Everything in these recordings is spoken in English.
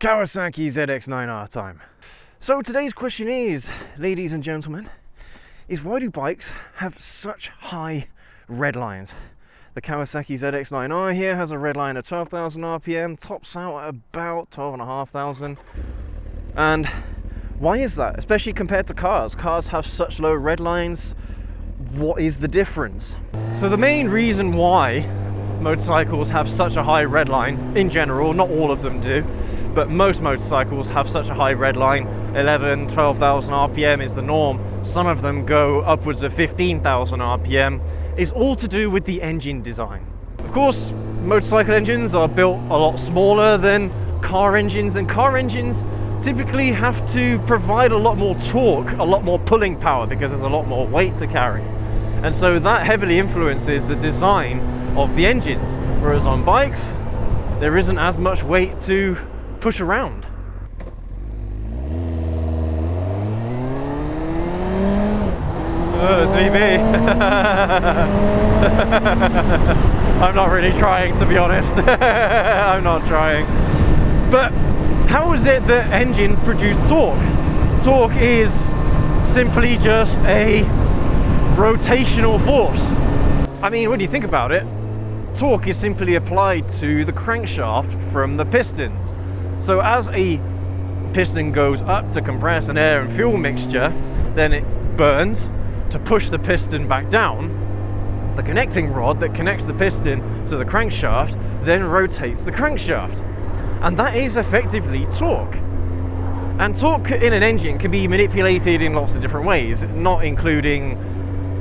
Kawasaki ZX-9R time. So today's question is, ladies and gentlemen, is why do bikes have such high red lines? The Kawasaki ZX-9R here has a red line at 12,000 RPM, tops out at about 12,500. And why is that? Especially compared to cars. Cars have such low red lines. What is the difference? So the main reason why motorcycles have such a high red line, in general, not all of them do, but most motorcycles have such a high red line, 11, 12,000 RPM is the norm. Some of them go upwards of 15,000 RPM, is all to do with the engine design. Of course, motorcycle engines are built a lot smaller than car engines, and car engines typically have to provide a lot more torque, a lot more pulling power, because there's a lot more weight to carry. And so that heavily influences the design of the engines. Whereas on bikes, there isn't as much weight to push around. Oh, it's me. I'm not really trying, to be honest. I'm not trying. But how is it that engines produce torque? Torque is simply just a rotational force. I mean, when you think about it, torque is simply applied to the crankshaft from the pistons. So as a piston goes up to compress an air and fuel mixture, then it burns to push the piston back down. The connecting rod that connects the piston to the crankshaft then rotates the crankshaft. And that is effectively torque. And torque in an engine can be manipulated in lots of different ways, not including,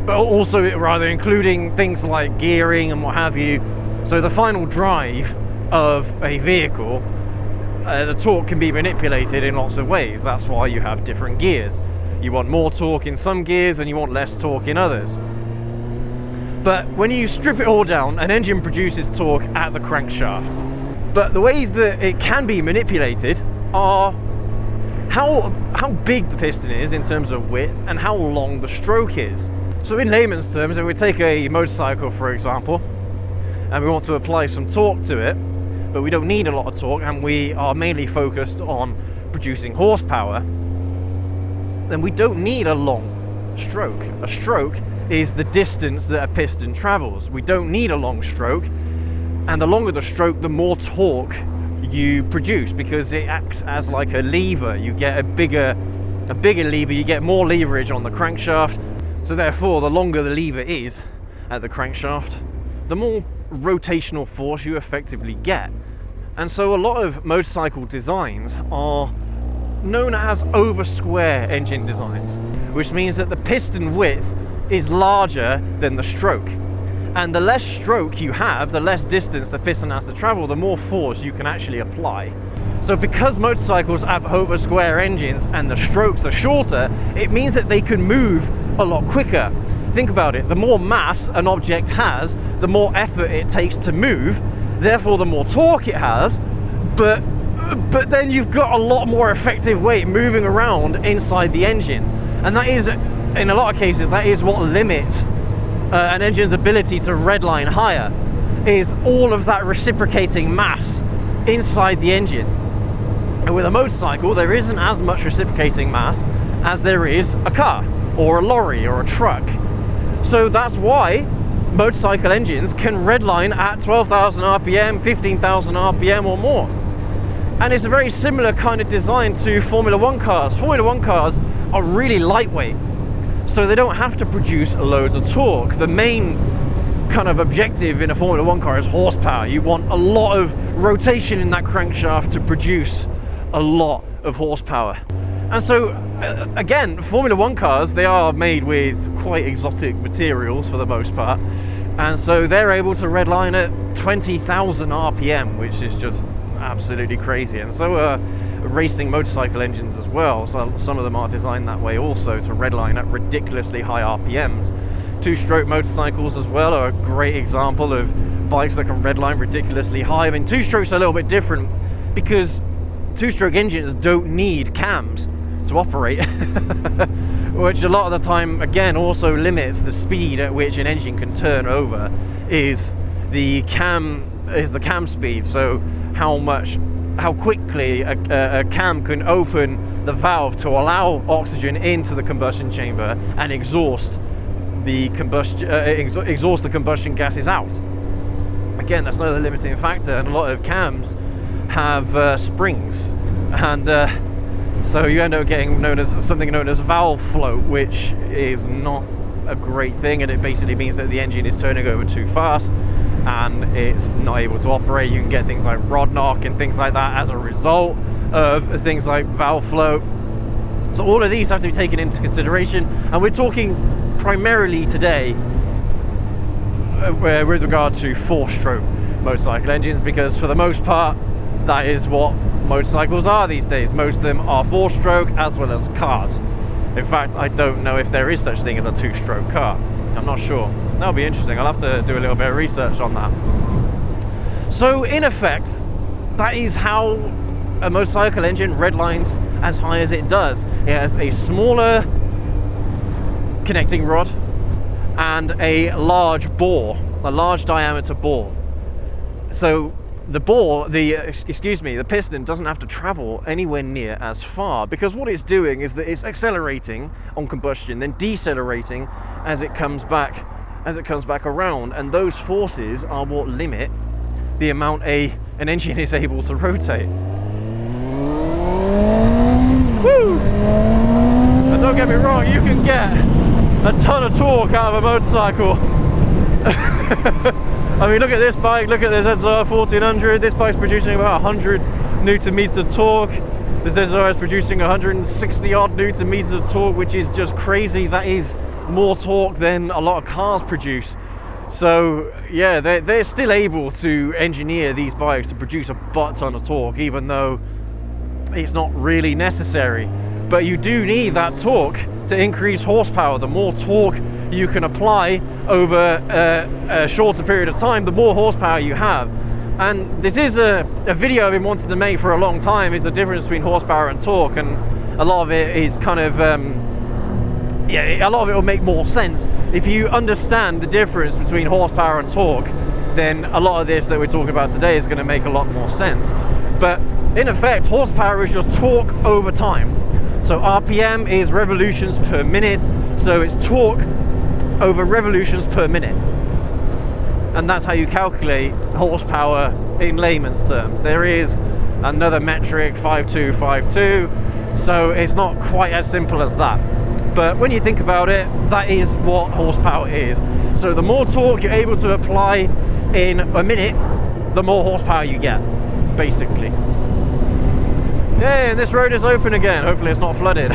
but also rather including things like gearing and what have you. So the final drive of a vehicle, the torque can be manipulated in lots of ways. That's why you have different gears. You want more torque in some gears and you want less torque in others. But when you strip it all down, an engine produces torque at the crankshaft. But the ways that it can be manipulated are how big the piston is in terms of width and how long the stroke is. So in layman's terms, if we take a motorcycle, for example, and we want to apply some torque to it, but we don't need a lot of torque and we are mainly focused on producing horsepower, then we don't need a long stroke. A stroke is the distance that a piston travels. We don't need a long stroke, and the longer the stroke, the more torque you produce, because it acts as like a lever. You get a bigger lever, you get more leverage on the crankshaft. So therefore, the longer the lever is at the crankshaft, the more rotational force you effectively get. And so a lot of motorcycle designs are known as oversquare engine designs, which means that the piston width is larger than the stroke. And the less stroke you have, the less distance the piston has to travel, the more force you can actually apply. So because motorcycles have oversquare engines and the strokes are shorter, it means that they can move a lot quicker. Think about it, the more mass an object has, the more effort it takes to move, therefore the more torque it has, but then you've got a lot more effective weight moving around inside the engine. And that is, in a lot of cases, that is what limits an engine's ability to redline higher, is all of that reciprocating mass inside the engine. And with a motorcycle, there isn't as much reciprocating mass as there is a car, or a lorry, or a truck. So that's why motorcycle engines can redline at 12,000 RPM, 15,000 RPM or more. And it's a very similar kind of design to Formula One cars. Formula One cars are really lightweight, so they don't have to produce loads of torque. The main kind of objective in a Formula One car is horsepower. You want a lot of rotation in that crankshaft to produce a lot of horsepower. And so, again, Formula One cars, they are made with quite exotic materials for the most part. And so they're able to redline at 20,000 RPM, which is just absolutely crazy. And so are racing motorcycle engines as well. So some of them are designed that way also, to redline at ridiculously high RPMs. Two-stroke motorcycles as well are a great example of bikes that can redline ridiculously high. I mean, two-strokes are a little bit different because two-stroke engines don't need cams to operate, which a lot of the time, again, also limits the speed at which an engine can turn over, is the cam speed. So how much how quickly a cam can open the valve to allow oxygen into the combustion chamber and exhaust the combustion gases out. Again, that's another limiting factor, and a lot of cams have springs, and so you end up getting something known as valve float, which is not a great thing, and it basically means that the engine is turning over too fast and it's not able to operate. You can get things like rod knock and things like that as a result of things like valve float. So all of these have to be taken into consideration, and we're talking primarily today with regard to 4-stroke motorcycle engines, because for the most part that is what motorcycles are these days. Most of them are 4-stroke as well as cars. In fact, I don't know if there is such thing as a 2-stroke car. I'm not sure. That'll be interesting. I'll have to do a little bit of research on that. So in effect, that is how a motorcycle engine redlines as high as it does. It has a smaller connecting rod and a large bore, a large diameter bore. So the piston doesn't have to travel anywhere near as far, because what it's doing is that it's accelerating on combustion, then decelerating as it comes back around, and those forces are what limit the amount an engine is able to rotate. Woo! And don't get me wrong, you can get a ton of torque out of a motorcycle. I mean, look at this bike, look at the ZX-9R 1400. This bike's producing about 100 Newton meters of torque. The ZX-9R is producing 160 odd Newton meters of torque, which is just crazy. That is more torque than a lot of cars produce. So yeah, they're still able to engineer these bikes to produce a butt ton of torque, even though it's not really necessary. But you do need that torque to increase horsepower. The more torque you can apply over a shorter period of time, the more horsepower you have. And this is a video I've been wanting to make for a long time, is the difference between horsepower and torque, and a lot of it is kind of a lot of it will make more sense if you understand the difference between horsepower and torque. Then a lot of this that we're talking about today is going to make a lot more sense. But in effect, horsepower is just torque over time. So RPM is revolutions per minute, so it's torque over revolutions per minute. And that's how you calculate horsepower in layman's terms. There is another metric, 5252, so it's not quite as simple as that. But when you think about it, that is what horsepower is. So the more torque you're able to apply in a minute, the more horsepower you get, basically. Yay, and this road is open again. Hopefully it's not flooded.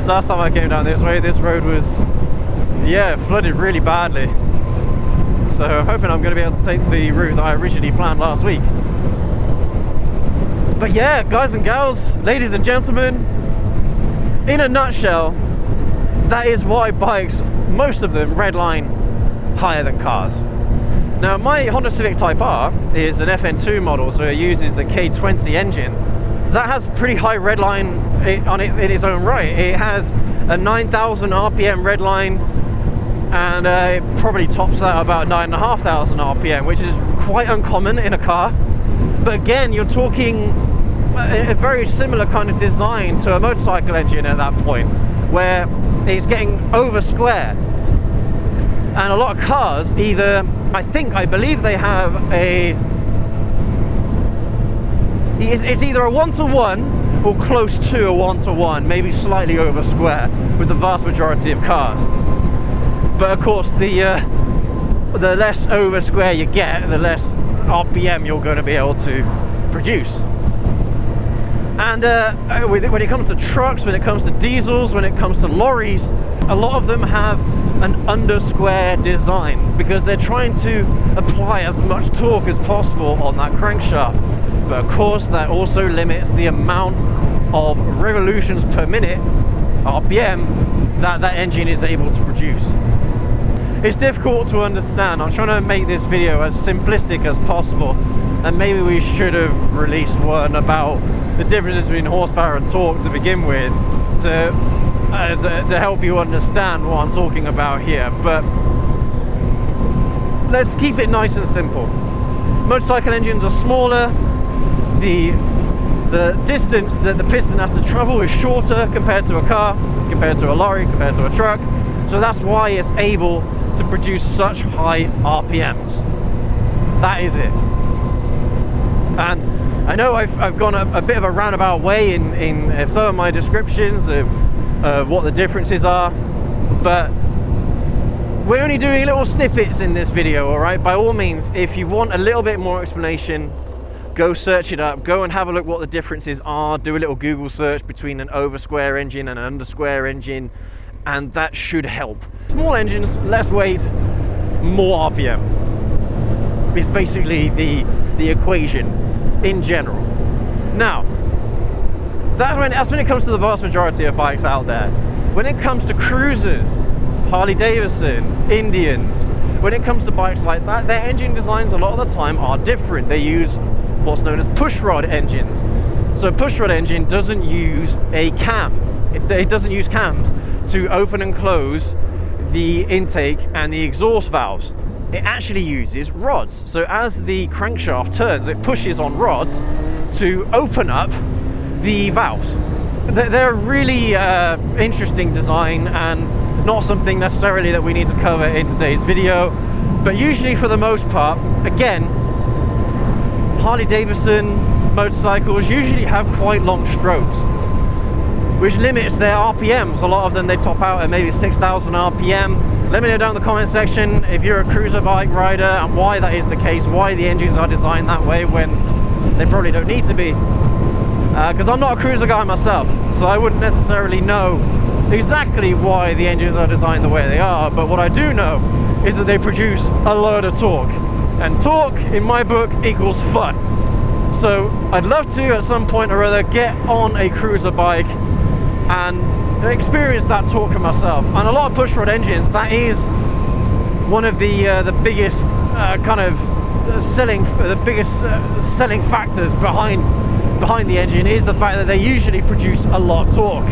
Last time I came down this way, this road was, flooded really badly. So I'm hoping I'm going to be able to take the route that I originally planned last week. But yeah, guys and gals, ladies and gentlemen, in a nutshell, that is why bikes, most of them, redline higher than cars. Now, my Honda Civic Type R is an FN2 model, so it uses the K20 engine. That has pretty high redline in its own right. It has a 9,000 RPM redline, and it probably tops out about 9,500 RPM, which is quite uncommon in a car. But again, you're talking a very similar kind of design to a motorcycle engine at that point, where it's getting oversquare. And a lot of cars I believe they have it's either a 1-to-1 or close to a 1-to-1, maybe slightly over square with the vast majority of cars. But of course, the less over square you get, the less RPM you're going to be able to produce. And when it comes to trucks, when it comes to diesels, when it comes to lorries, a lot of them have an undersquare design because they're trying to apply as much torque as possible on that crankshaft. But of course, that also limits the amount of revolutions per minute, RPM, that engine is able to produce. It's difficult to understand. I'm trying to make this video as simplistic as possible, and maybe we should have released one about the difference between horsepower and torque to begin with, to help you understand what I'm talking about here. But let's keep it nice and simple. Motorcycle engines are smaller, the distance that the piston has to travel is shorter compared to a car, compared to a lorry, compared to a truck. So that's why it's able to produce such high RPMs. That is it. And I know I've gone a bit of a roundabout way in some of my descriptions of what the differences are, but we're only doing little snippets in this video, all right? By all means, if you want a little bit more explanation, go search it up, go and have a look what the differences are, do a little Google search between an oversquare engine and an undersquare engine, and that should help. Small engines, less weight, more RPM. It's basically the equation in general. Now, that's when it comes to the vast majority of bikes out there. When it comes to cruisers, Harley Davidson, Indians, when it comes to bikes like that, their engine designs a lot of the time are different. They use what's known as pushrod engines. So a pushrod engine doesn't use a cam. It doesn't use cams to open and close the intake and the exhaust valves. It actually uses rods. So as the crankshaft turns, it pushes on rods to open up the valves. They're a really interesting design and not something necessarily that we need to cover in today's video. But usually for the most part, again, Harley Davidson motorcycles usually have quite long strokes, which limits their RPMs. A lot of them, they top out at maybe 6,000 RPM. Let me know down in the comment section if you're a cruiser bike rider and why that is the case, why the engines are designed that way when they probably don't need to be. Because I'm not a cruiser guy myself, so I wouldn't necessarily know exactly why the engines are designed the way they are, but what I do know is that they produce a load of torque. And torque, in my book, equals fun. So I'd love to, at some point or other, get on a cruiser bike and experience that torque for myself. And a lot of pushrod engines, that is one of the biggest selling factors behind the engine is the fact that they usually produce a lot of torque.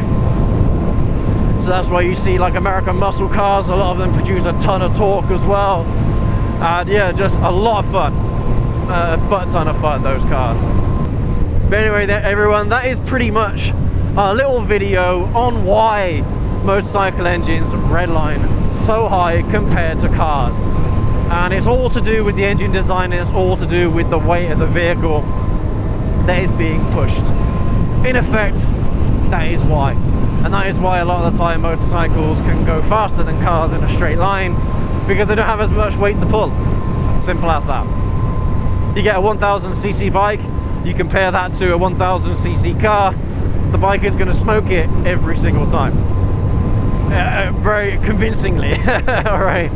So that's why you see like American muscle cars, a lot of them produce a ton of torque as well. And yeah, just a lot of fun, a butt ton of fun, those cars. But anyway, everyone, that is pretty much a little video on why motorcycle engines redline so high compared to cars. And it's all to do with the engine design, and it's all to do with the weight of the vehicle that is being pushed. In effect, that is why. And that is why a lot of the time motorcycles can go faster than cars in a straight line, because they don't have as much weight to pull. Simple as that. You get a 1000cc bike, you compare that to a 1000cc car, the bike is going to smoke it every single time. Very convincingly. Alright.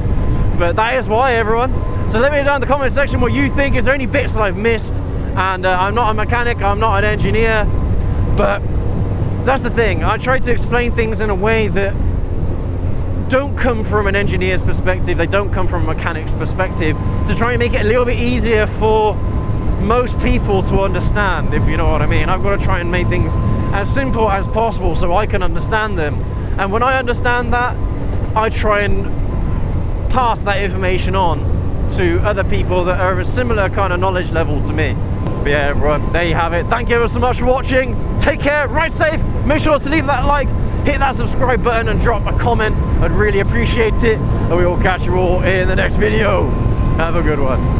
But that is why, everyone. So let me know down in the comment section what you think. Is there any bits that I've missed? And I'm not a mechanic, I'm not an engineer, but that's the thing. I try to explain things in a way that don't come from an engineer's perspective, they don't come from a mechanic's perspective, to try and make it a little bit easier for most people to understand, if you know what I mean. I've got to try and make things as simple as possible so I can understand them. And when I understand that, I try and pass that information on to other people that are of a similar kind of knowledge level to me. But yeah, everyone, there you have it. Thank you ever so much for watching. Take care, ride safe, make sure to leave that like, hit that subscribe button and drop a comment. I'd really appreciate it. And we will catch you all in the next video. Have a good one.